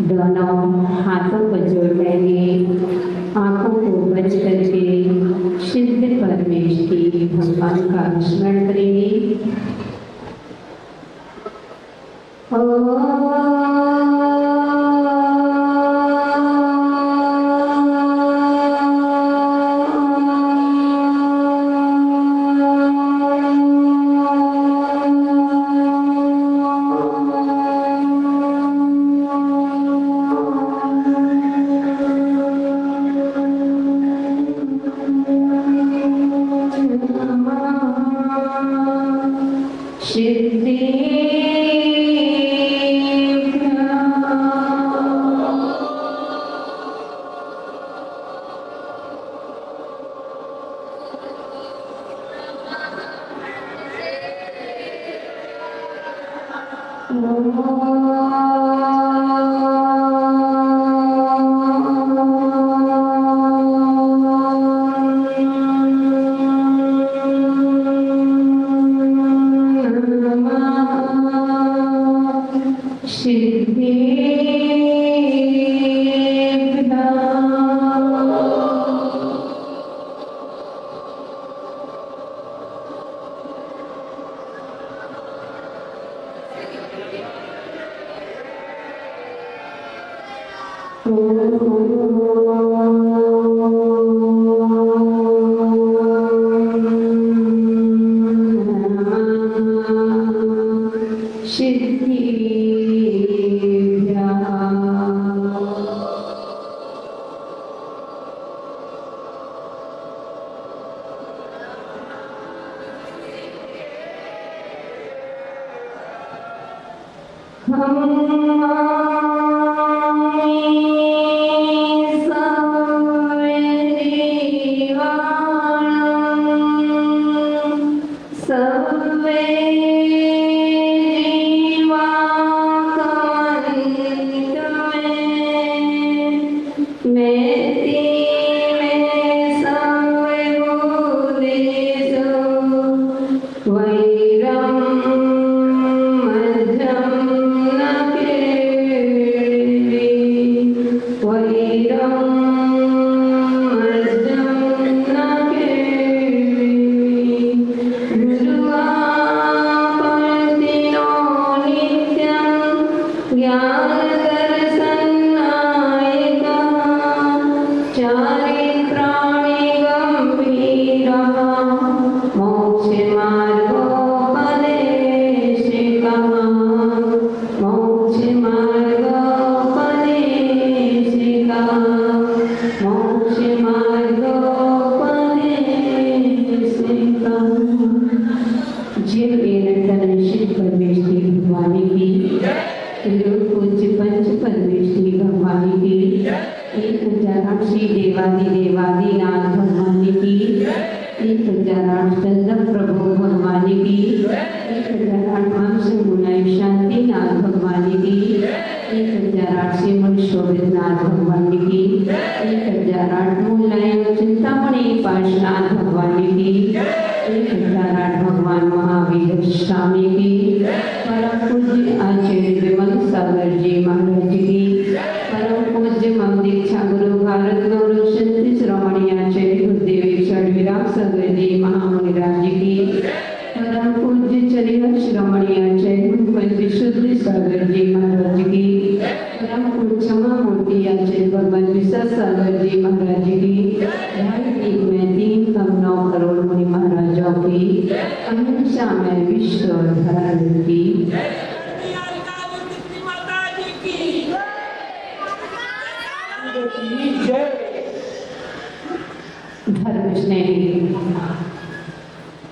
दोनों हाथों को जोड़ लेंगे, आंखों को बंद करके सिद्ध परमेश की भगवान का स्मरण करेंगे।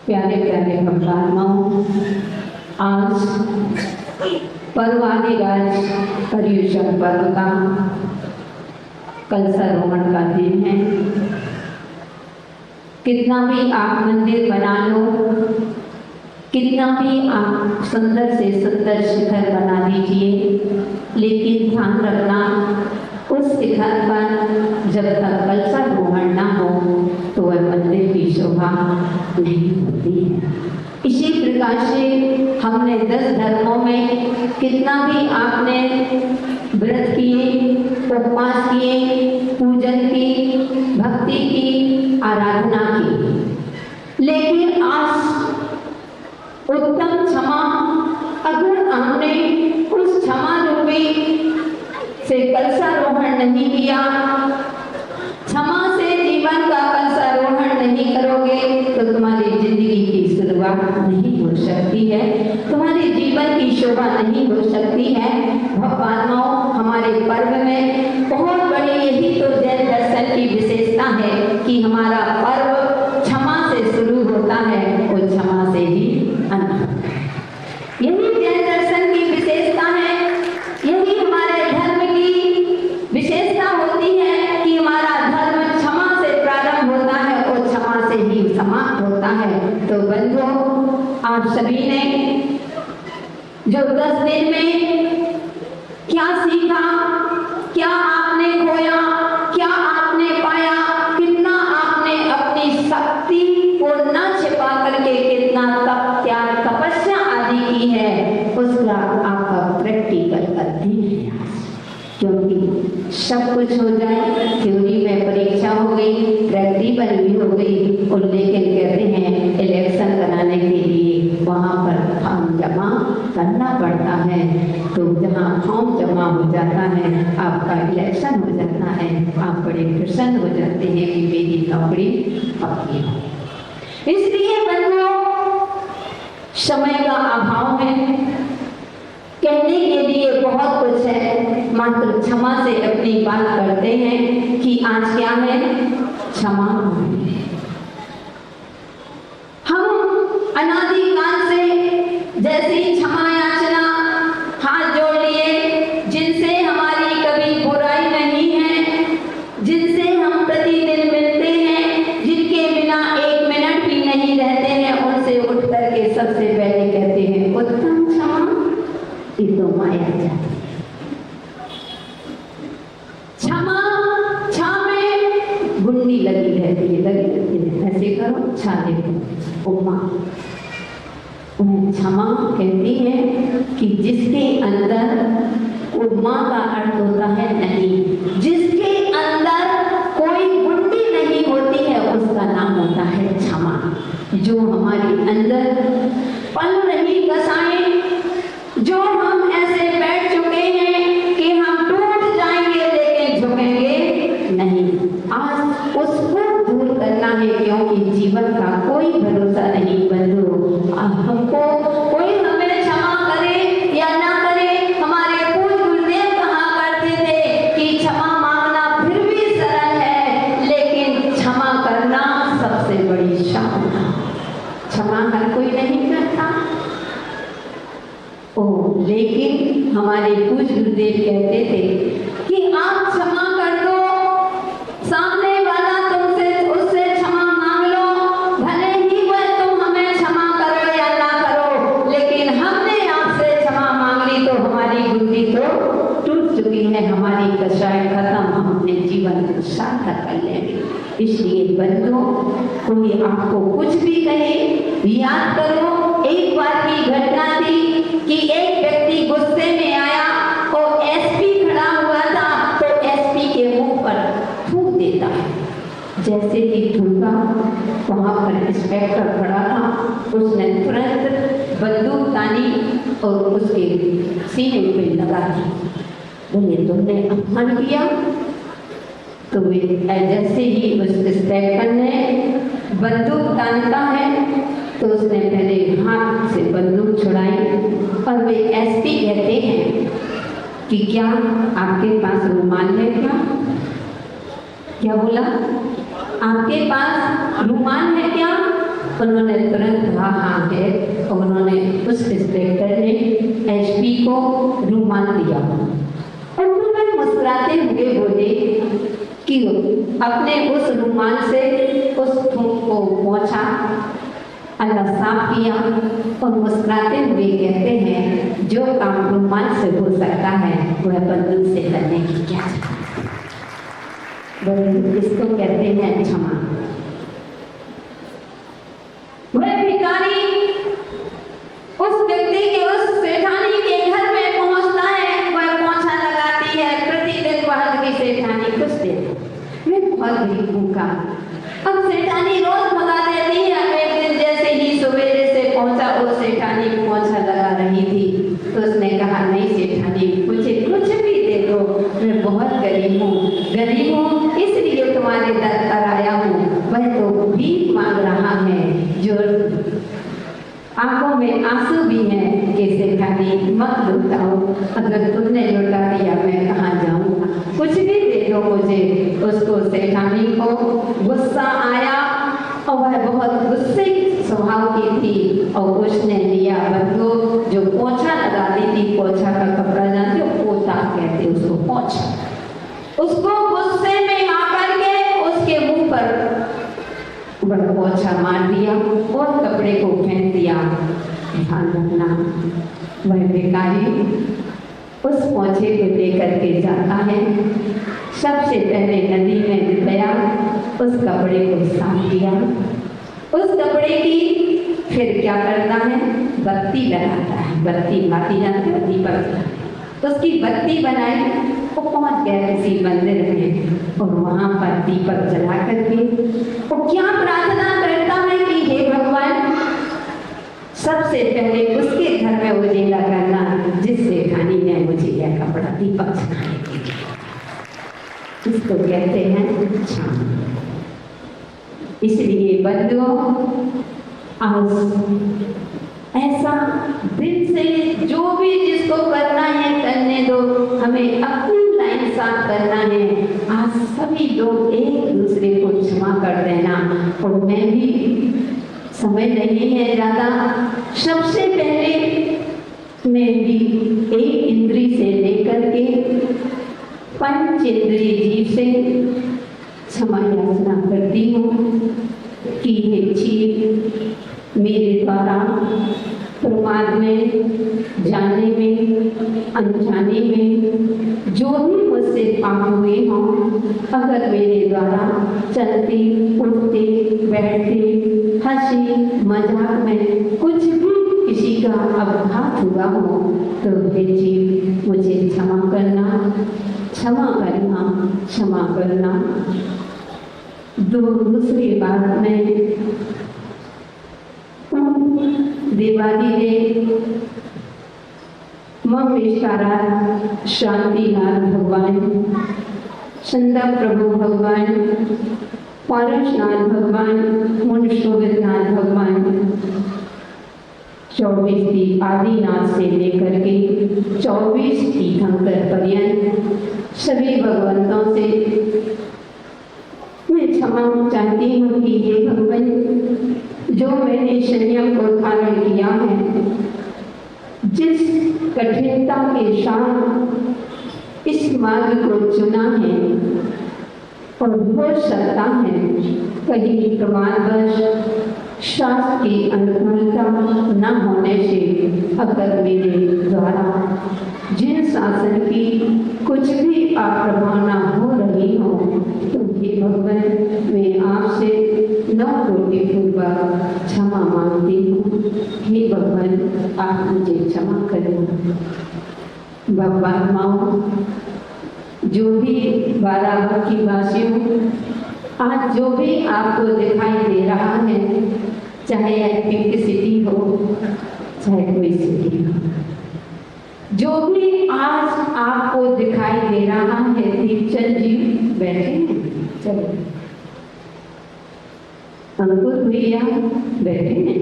प्यारे प्यारे भगवानों, आज पर्वादिराज पर्युषण पर्व का कलशारोहण का दिन है। कितना भी आप मंदिर बना लो, कितना भी आप सुंदर से सुंदर शिखर बना दीजिए, लेकिन ध्यान रखना उस शिखर पर जब तक कलशारोहण ना हो तो वह मंदिर की शोभा नहीं होती है। इसी प्रकार से हम हमने 10 धर्मों में कितना भी आपने व्रत किए, उपवास किए, पूजन की, भक्ति की, आराधना की, लेकिन आज उत्तम क्षमा अगर हमने उस क्षमा रूपी से कलशारोहण नहीं किया, क्षमा से जीवन का कलशारोहण नहीं करोगे तो तुम्हारी जिंदगी की शुरुआत नहीं हो सकती है, तुम्हारे जीवन की शोभा नहीं हो सकती है। भगवानों, हमारे पर्व में बहुत बड़ी यही तो जैन दर्शन की विशेषता है कि हमारा पर्व क्षमा से शुरू होता है और क्षमा से ही अंत होता है। यही जैन दर्शन की विशेषता है, यही हमारे धर्म की विशेषता होती है कि हमारा धर्म क्षमा से प्रारंभ होता है और क्षमा से ही समाप्त होता है। तो बंधुओं, आप सभी ने जो 10 दिन में क्या सीखा, क्या आपने खोया, क्या आपने पाया, कितना आपने अपनी शक्ति को न छिपा करके कितना तप, त्याग, तपस्या आदि की है, उसका आपका प्रैक्टिकल करते हैं। क्योंकि सब कुछ हो जाए, थ्योरी में परीक्षा हो गई, प्रैक्टिकल भी हो गई, और लेकिन कहते हैं इलेक्शन कराने के लिए वहाँ पर फॉर्म जमा करना पड़ता है। तो जहाँ फॉर्म जमा हो जाता है, आपका इलेक्शन हो जाता है, आप बड़े प्रसन्न हो जाते हैं कि मेरी नौकरी पक्की हो। इसलिए बंधुओं, समय का अभाव है, कहने के लिए बहुत कुछ है, मात्र क्षमा से अपनी बात करते हैं कि आज क्या है, क्षमा। हम अनादिकाल से जैसी क्षमा याचना हाथ जोड़ लिए, जिनसे हमारी कभी बुराई नहीं है, जिनसे हम प्रतिदिन मिलते हैं, जिनके बिना 1 मिनट भी नहीं रहते हैं, उनसे उठ करके सबसे पहले कहते हैं उत्तम क्षमा। ये तो माया जाती है। क्षमा, छा में गुंडी लगी रहती है, लगी रहती है, ऐसे करो, छा देखो, उमा। क्षमा कहती है कि जिसके अंदर, उमा का अर्थ होता है नहीं, जिसके अंदर कोई गुंडी नहीं होती है उसका नाम होता है क्षमा। जो हमारे अंदर पल रही कसाएं, जो हम ऐसे बैठ चुके हैं कि हम टूट जाएंगे लेकिन झुकेंगे नहीं, आज उसको दूर करना है, क्योंकि जीवन का कोई भरोसा नहीं बंधु। हमको कोई हमें क्षमा करे या ना करे, हमारे पूज्य गुरुदेव कहा करते थे कि क्षमा मांगना फिर भी सरल है, लेकिन क्षमा करना सबसे बड़ी साधना। क्षमा हर कोई नहीं करता, लेकिन हमारे पूज्य गुरुदेव कहते थे कि आप क्षमा कर दो, सामने वाला तुमसे उससे क्षमा मांग लो, भले ही वह तुम हमें क्षमा करो या ना करो, लेकिन हमने आपसे क्षमा मांग ली तो हमारी गुंडी तो टूट चुकी है, हमारी कषाय खत्म, हम अपने जीवन को सार्थक कर लेंगे। इसलिए बंधुओं, कोई आपको कुछ भी कहे, याद करो एक बार की घटना थी कि एक व्यक्ति गुस्से में आया और एसपी खड़ा हुआ था, तो एसपी के मुंह पर थूक देता है। जैसे ही थूका, वहां पर इंस्पेक्टर खड़ा था, उसने तुरंत बंदूक तानी और उसके सीने पे लगा दी। बोले तुमने अपमान किया। तो जैसे ही उस इंस्पेक्टर ने बंदूक तानता है तो उसने पहले हाथ से बंदूक छुड़ाई और वे एसपी कहते हैं कि क्या आपके पास रुमाल है? क्या बोला? आपके पास रुमाल है क्या? उन्होंने तुरंत कहा हाँ है, और उन्होंने उस इंस्पेक्टर ने एसपी को रुमाल दिया और उन्होंने मुस्कुराते हुए बोले कि अपने उस रुमाल से उस थूक को पोंछा, अल्लाह साफ किया और मुस्कुराते हुए कहते हैं जो काम रुमाल से हो सकता है वह बंदूक से करने की क्या जरूरत। इसको कहते हैं क्षमा। वह भिखारी उस व्यक्ति भी भूखा। अब सेठानी रोज भगा देती है। अब एक दिन जैसे ही सवेरे से पहुंचा, वो सेठानी पोछा लगा रही थी, तो उसने कहा, नहीं सेठानी, मुझे कुछ भी दे दो, मैं बहुत गरीब हूँ, इसलिए तुम्हारे दर पर आया हूँ। वह तो भीख मांग रहा है, जो आंखों में आंसू भी हैं कि सेठानी मत लुटाओ, अगर तुमने लुटा दिया मैं कहाँ जाऊँगा, कुछ भी दे दो मुझे। उसको सेठानी को गुस्सा आया और वह बहुत गुस्से स्वभाव की थी, और उसने लिया बंदूक, जो पोछा लगाती थी, पोछा का कपड़ा जानते हो, पोता कहते उसको, पोछा, उसको गुस्से में आकर के उसके मुंह पर वह पोछा मार दिया और कपड़े को फेंक दिया। ध्यान रखना, वह भिखारी उस पोछे को लेकर के जाता है, सबसे पहले नदी में गया, उस कपड़े को साफ किया, उस कपड़े की फिर क्या करता है, बत्ती लगाता है। बत्ती बाती जानते हो, दीपक, उसकी बत्ती बनाई। वो पहुंच गया किसी मंदिर में और वहां पर दीपक जला करके वो क्या प्रार्थना करता है कि हे भगवान, सबसे पहले उसके घर में उजियाला करना जिस सेठानी ने मुझे यह कपड़ा दीपक जलाने के लिए। इसको कहते हैं छान। इसलिए बंधुओं, आज ऐसा दिल से जो भी जिसको करना है करने दो, हमें अपनी लाइन साफ करना है। आज सभी लोग एक दूसरे को क्षमा कर देना। और मैं भी, समय नहीं है ज़्यादा, सबसे पहले मैं भी एक इंद्री से लेकर के पंच इंद्रिय जीव से क्षमा याचना करती हूँ कि हे जीव, मेरे द्वारा प्रमाद में, जाने में, अनजाने में जो भी मुझसे पाप हुए हों, अगर मेरे द्वारा चलते, उठते, बैठते, हंसी मजाक में कुछ भी किसी का अपघात हुआ हो, तो हे जीव मुझे क्षमा करना, क्षमा करना, क्षमा करना। दूसरी बात में देवादिदेव मम इष्टारा शांतिनाथ भगवान, चंदा प्रभु भगवान, पारसनाथ भगवान, मुंडशोभितनाथ भगवान, 24 आदिनाथ से लेकर के 24 तीर्थंकर पर्यंत सभी भगवंतों से मैं क्षमा चाहती हूँ कि हे भगवान, जो मैंने संयम को धारण किया है, जिस कठिनता के साथ इस मार्ग को चुना है, और हो सकता है कहीं प्रमाणवश शास्त्र की अनुकूलता न होने से अगर मेरे द्वारा जिन शासन की कुछ भी अप्रभावना हो रही हो, तो हे भगवान, मैं आपसे 9 कोटि पूर्वक क्षमा मांगती हूँ। हे भगवान, आप मुझे क्षमा करें। भगवान माओ, जो भी बाराबंकी वासियों, आज जो भी आपको दिखाई दे रहा है, चाहे पिंक सिटी हो, चाहे कोई सिटी हो, जो भी आज आपको दिखाई दे रहा है, दीपचंद जी बैठे हैं, चलो अंकुर भैया बैठे हैं,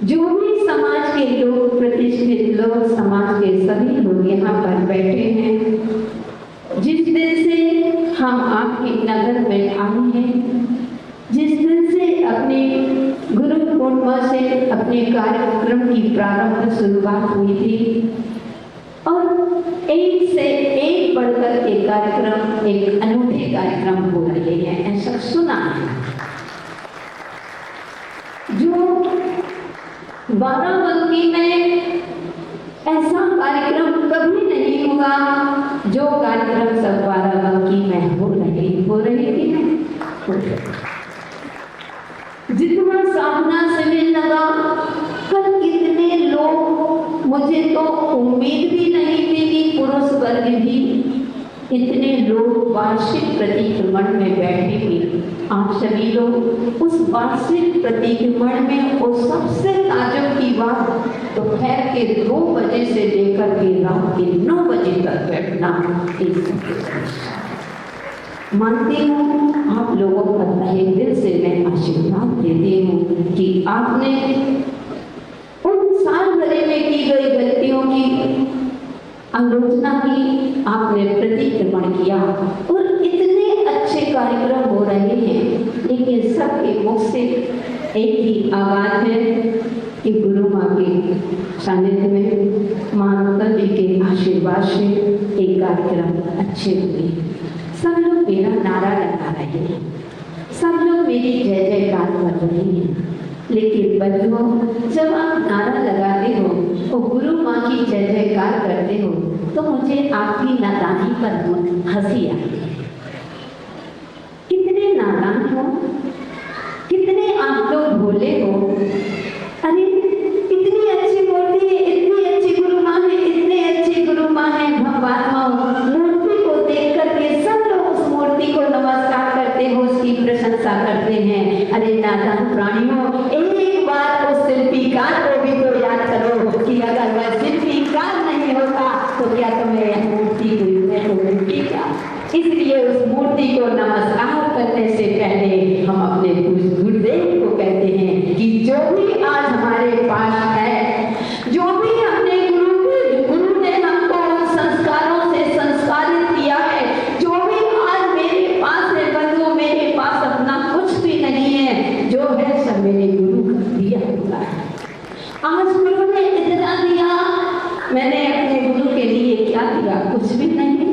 जो भी समाज के लोग, प्रतिष्ठित लोग, समाज के सभी लोग यहाँ पर बैठे हैं, जिस दिन से हम आपके नगर में आए हैं, जिस दिन से अपने गुरु पूर्णिमा से अपने कार्यक्रम की प्रारंभ शुरुआत हुई थी, और एक से एक बढ़कर एक कार्यक्रम, एक अनूठे कार्यक्रम हो रहे हैं, ऐसा सुना है। जो बाराबंकी में ऐसा कार्यक्रम कभी नहीं हुआ, जो कार्यक्रम सब बाराबंकी में हो रहे कि नहीं। जितना साधना शिविर लगा, कल कितने लोग, मुझे तो उम्मीद भी नहीं थी कि पुरुष वर्ग भी इतने लोग वार्षिक प्रतिक्रमण में बैठे हुए, आप सभी लोग उस वार्षिक प्रतिक्रमण में वो सबसे ताजुब की बात दोपहर के 2 बजे से लेकर के रात के 9 बजे तक बैठना मानती हूँ। आप लोगों का तहे दिल से मैं आशीर्वाद देती हूँ कि आपने उन साल भरे में की गई गलतियों की आलोचना की, आपने प्रतिक्रमण किया और इतने अच्छे कार्यक्रम हो रहे हैं, लेकिन सबके मुख से एक ही आवाज है कि गुरु माँ के सानिध्य में, मानवता जी के आशीर्वाद से एक कार्यक्रम अच्छे हुए। सब लोग मेरा नारा लगा रहे हैं, सब लोग मेरी जय जयकार कर रहे हैं, लेकिन बंधुओं जब आप नारा लगाते हो और गुरु माँ की जय जयकार करते हो तो मुझे आपकी नादानी पर हंसी आती है। कितने नादान हो, कितने आप लोग भोले हो। अरे इतनी अच्छी मूर्ति है, इतनी अच्छी गुरु माँ है, इतने अच्छी गुरु माँ है, भगवान मूर्ति को देख करके सब लोग उस मूर्ति को नमस्कार करते हो, उसकी प्रशंसा करते हैं। अरे नादान प्राणियों, एक बार उस शिल्पीकार को भी तो याद करो कि अगर वह शिल्पीकार नहीं होता तो क्या तुम्हें मूर्ति को मिलती क्या। इसलिए उस मूर्ति को नमस्कार करने से पहले हम अपने गुरुदेव को कहते हैं कि जो भी आज हमारे पास है, जो भी अपने गुरु ने हमको उन संस्कारों से संस्कारित किया है, जो भी आज मेरे पास है बंधु, मेरे पास अपना कुछ भी नहीं है, जो है सब मेरे गुरु का दिया हुआ है। आज गुरु ने इतना दिया, मैंने अपने गुरु के लिए क्या दिया? कुछ भी नहीं।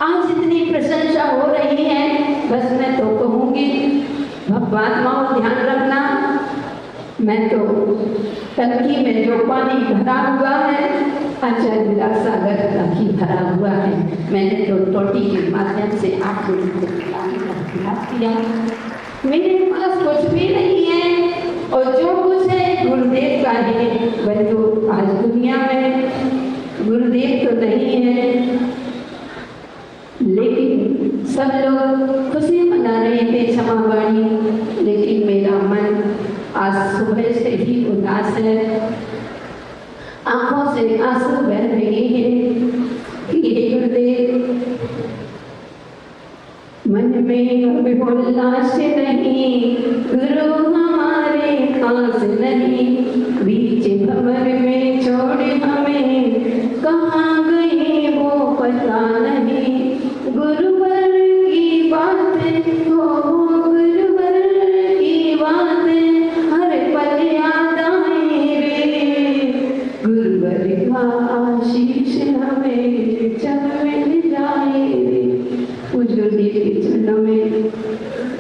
आज इतनी प्रशंसा हो रही है, बस मैं तो कहूँगी भगवान माँ ध्यान रखना, मैं तो टंकी में जो पानी भरा हुआ है आचार्य विलासागर तक ही भरा हुआ है। मैंने तो टोटी के माध्यम से आप लोगों को किया, मेरे पास कुछ भी नहीं है और जो कुछ है गुरुदेव का है। बंधु आज दुनिया में गुरुदेव तो नहीं है, लेकिन सब लोग खुशी मना रहे थे क्षमावाणी, लेकिन मेरा मन आज सुबह से ही उदास है, आंखों से आंसू बह रहे हैं कि हे गुरुदेव, मन में उल्लास नहीं, गुरु हमारे पास नहीं, बीच भंवर में छोड़ हमें कहाँ गए वो पता नहीं। गुरुवर की बात हो, गुरुवर की बात हर पल याद आए रे, गुरुवर का आशीष हमें जब मिल जाए रे। गुरुदेव के चरणों में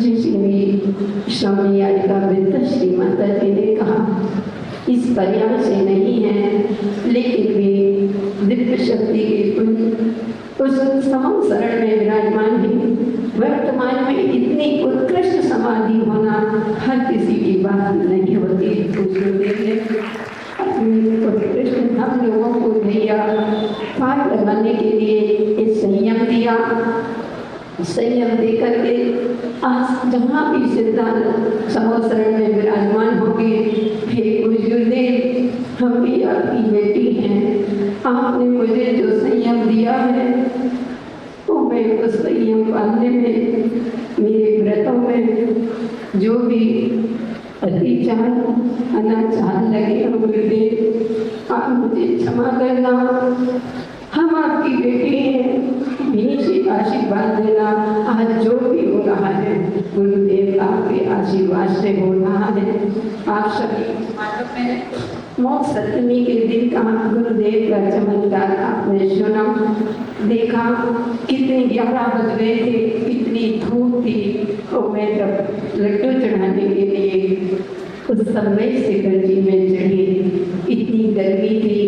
जिसने स्वामी आज का वृद्ध श्री माता जी ने कहा, इस पर्याय से नहीं है, लेकिन वे दिव्य शक्ति के उस समम शरण में विराजमान है। वर्तमान में इतनी उत्कृष्ट समाधि होना हर किसी की बात नहीं होती। गुरुदेव ने अपनी उत्कृष्ट हम लोगों को भैया पार लगाने के लिए एक संयम दिया, संयम दे करके आज जहाँ भी सिद्धांत समोसरण में विराजमान होंगे, हे गुरुदेव, हम भी आपकी बेटी हैं, आपने मुझे जो संयम दिया है तो मैं उस संयम पालने में, मेरे व्रतों में जो भी अतिचार अनाचार लगे हो गुरुदेव, आप मुझे क्षमा करना। हम आपकी बेटी हैं, इन्हीं आशीर्वाद देना। आज जो भी हो रहा है गुरुदेव आपके आशीर्वाद से हो रहा है। आप सभी मोक्ष सप्तमी के दिन का गुरुदेव का चमत्कार आपने सुना, देखा, कितने 11 बज गए थे, कितनी धूप थी, तो मैं जब लड्डू चढ़ाने के लिए उस समय से गंजी में चढ़ी, इतनी गर्मी थी,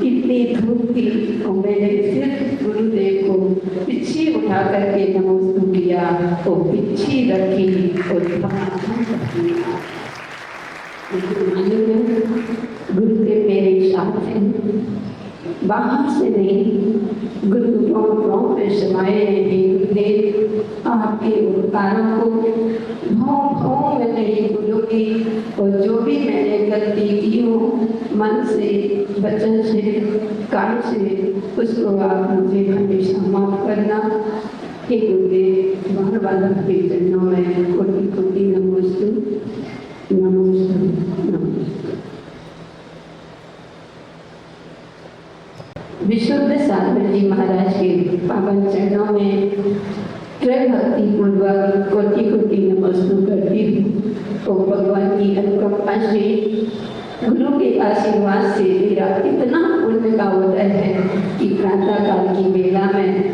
इतनी धूप थी, तो मैंने सिर्फ गुरुदेव को पिछी उठा करके नमस्कार किया, तो पिछी रखी और गुरुदेव मेरे साथ हैं, बाहर से नहीं, गुरु में में समाये हैं हे गुरुदेव। आपके उपकारों को भाव में नहीं भूलूंगी और जो भी मैंने गलती की हो मन से, वचन से, काम से, उसको आप मुझे हमेशा माफ करना हे गुरुदेव। बार बार के चरणों में कोटि कोटि नमोस्तु नमोस्तु नमोस्तु। विशुद्ध सागर जी महाराज के पावन चरणों में त्रय भक्ति पूर्वक कोटि कोटि नमस्कार करती हूँ। और भगवान की अनुकंपा से, गुरु के आशीर्वाद से मेरा इतना पुण्य का उदय है कि प्रातः काल की बेला में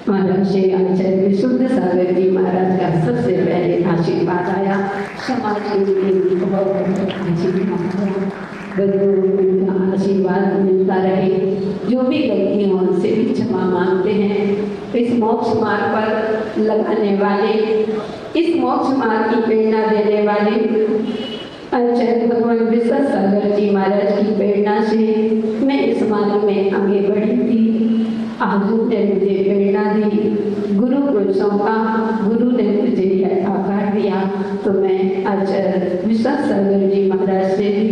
महाराज श्री आचार्य विशुद्ध सागर जी महाराज का सबसे पहले आशीर्वाद आया। समाज के लिए बहुत आशीर्वाद आया। उनका आशीर्वाद मिलता रहे। जो भी गलती हो उनसे भी क्षमा मांगते हैं। इस मोक्ष मार्ग पर लगाने वाले, इस मोक्ष मार्ग की प्रेरणा देने वाले आचार्य भगवान विशुद्ध सागर जी महाराज की प्रेरणा से मैं इस मार्ग में आगे बढ़ी थी। आज ने मुझे प्रेरणा दी, गुरु को सौंपा, गुरु ने मुझे आकार दिया, तो मैं आचार्य विशुद्ध सागर जी महाराज से भी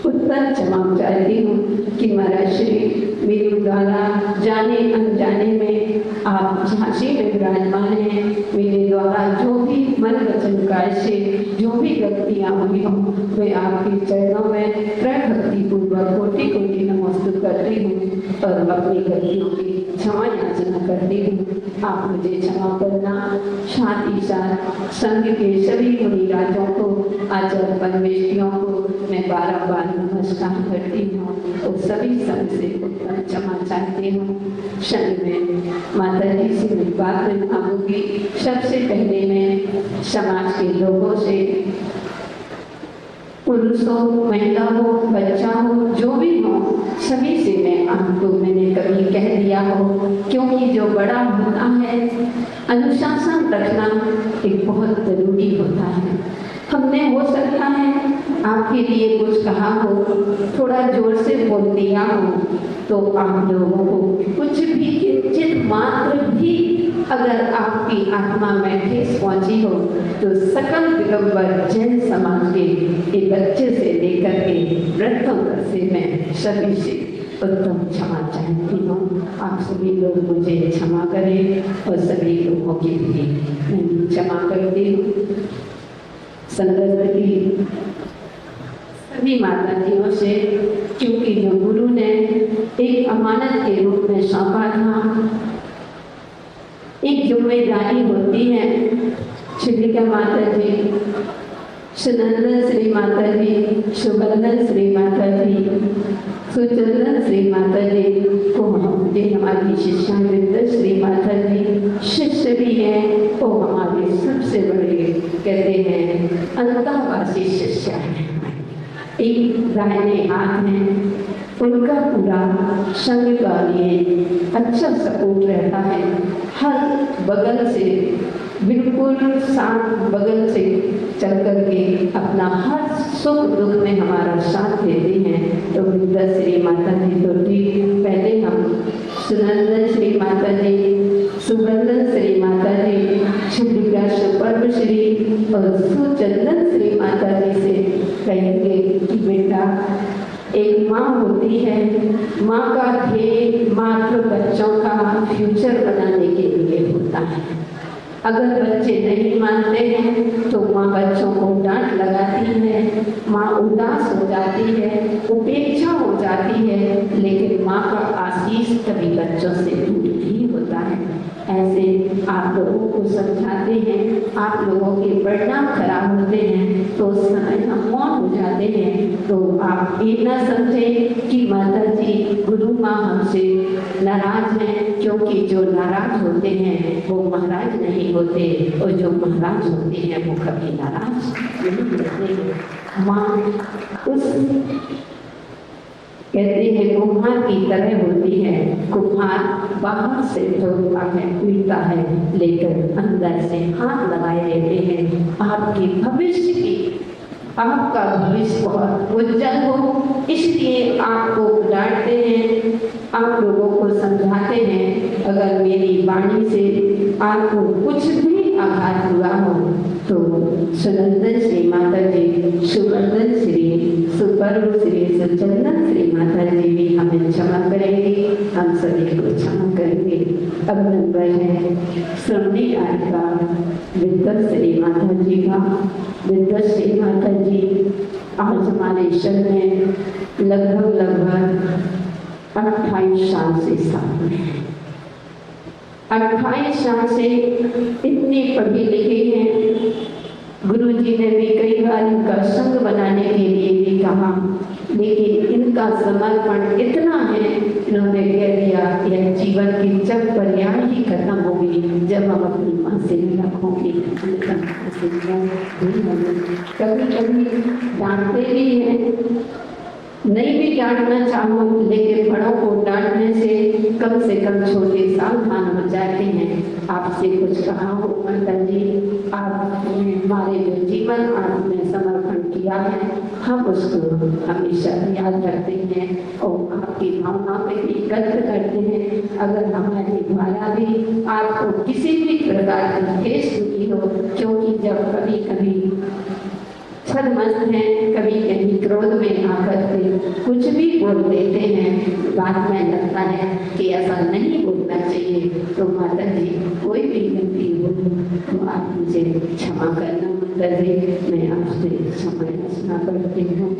उत्तर क्षमा चाहती हूँ कि महाराज श्री मेरे द्वारा जाने अनजाने में आप झांसी में विराजमान हैं। मेरे द्वारा जो भी मन वचन काय से जो भी गलतियाँ हुई हों मैं आपके चरणों में त्रय भक्ति पूर्वक कोटि कोटि नमस्कार करती हूँ और अपनी गलतियों की क्षमा याचना करती हूँ। आप मुझे क्षमा करना। साथ ही साथ संघ के सभी मुनिराजों को, आचार्य परमेश्वरियों को मैं बार नमस्कार करती हूँ और सभी संघ से उत्तम क्षमा चाहती हूँ। संघ में माता जी से मैं बात में आऊँगी। सबसे पहले मैं समाज के लोगों से, पुरुष हो, महिला हो, बच्चा हो, जो भी हो, सभी से मैं आपको मैंने कभी कह दिया हो, क्योंकि जो बड़ा होता है अनुशासन रखना एक बहुत जरूरी होता है। हमने हो सकता है आपके लिए कुछ कहा हो, थोड़ा जोर से बोल दिया हो, तो आप लोगों को कुछ भी किंचित मात्र भी अगर आपकी आत्मा में ठेस पहुंची हो तो सकल दिगंबर जैन समाज के एक बच्चे से लेकर के वृद्धों तक से मैं सभी से उत्तम क्षमा चाहती हूँ। आप सभी लोग मुझे क्षमा करें और सभी लोगों की भी मैं क्षमा करती हूँ। संगत की सभी माताजियों से, क्योंकि जो गुरु ने एक अमानत के रूप में सौंपा था, एक जिम्मेदारी होती है। शिविका माता जी, सुनंदन श्री माता जी, सुगंधन श्री माता जी, सुचंदन श्री माता जी को मुझे हमारी शिष्यावृंद श्री माता जी शिष्य भी हैं, वो हमारे सबसे बड़े कहते हैं अंतःवासी शिष्य हैं। एक दाहिने हाथ हैं, उनका पूरा संघ का लिए अच्छा सपोर्ट रहता है। हर बगल से बिल्कुल साथ बगल से चल करके अपना हर सुख दुख में हमारा साथ देती हैं। तो वृद्धा श्री माता जी तो ठीक, पहले हम सुनंदन श्री माता जी, सुगंधन श्री माता जी, शिवलिका सुपर्व श्री और सुचंदन श्री माता जी से कहेंगे कि बेटा, एक माँ होती है, माँ का ध्येय मात्र बच्चों का फ्यूचर बनाने के लिए होता है। अगर बच्चे नहीं मानते हैं तो माँ बच्चों को डांट लगाती है, माँ उदास हो जाती है, उपेक्षा हो जाती है, लेकिन माँ का आशीष कभी बच्चों से दूर नहीं होता है। ऐसे आप लोगों को समझाते हैं, आप लोगों के परिणाम खराब होते हैं तो उस समय हम मौन हो जाते हैं। तो आप ये ना समझें कि माता जी गुरु माँ हमसे नाराज हैं, क्योंकि जो नाराज होते हैं वो महाराज नहीं होते, और जो महाराज होते हैं वो कभी नाराज नहीं होते। माँ उस कहते हैं कुम्हार की तरह होती है। कुम्हार बाहर से तोड़ता है, मिलता है, लेकर अंदर से हाथ लगाए रहते हैं आपके भविष्य की, आपका भविष्य बहुत उज्जवल हो, इसलिए आपको डांटते हैं, आप लोगों को समझाते हैं, अगर मेरी वाणी से आपको कुछ भी आघात हुआ हो तो सुनंदन श्री माता जी, सुवर्धन श्री, सुपर्व श्री, सुचंदन श्री माता जी भी हमें क्षमा करेंगे, हम सभी को क्षमा करेंगे। अब नंबर है श्रवणी आय का, विद्वत श्री माता जी का। विद्वत श्री माता जी आज हमारे ईश्वर में लगभग 28 साल से साथ में है। 28 साल से इतनी पढ़ी लिखी हैं। गुरु जी ने भी कई बार इनका संग बनाने के लिए भी कहा, लेकिन इनका समर्पण इतना है, इन्होंने कह दिया यह जीवन की जब पर्याय ही खत्म होगी, जब हम अपनी माँ से रखोगे। कभी कभी डांटते भी हैं, नहीं भी डांटना चाहो, लेकिन बड़ों को डांटने से कम छोटे सावधान हो जाते हैं। आपसे कुछ कहा हो माता जी, आपने हमारे जो जीवन आपने समर्पण किया है, हम उसको हमेशा याद रखते हैं और आपकी भावना पे भी कदर करते हैं। अगर हमारे द्वारा भी आपको किसी भी प्रकार की ठेस हुई हो, क्योंकि जब कभी कभी छदमस्त हैं, कभी कहीं क्रोध में आकर के कुछ भी बोल देते हैं, बाद में लगता है कि ऐसा नहीं बोलना चाहिए। तो माता जी कोई भी गलती हो तो आप मुझे क्षमा करना माता जी, मैं आपसे क्षमा याचना करती हूँ।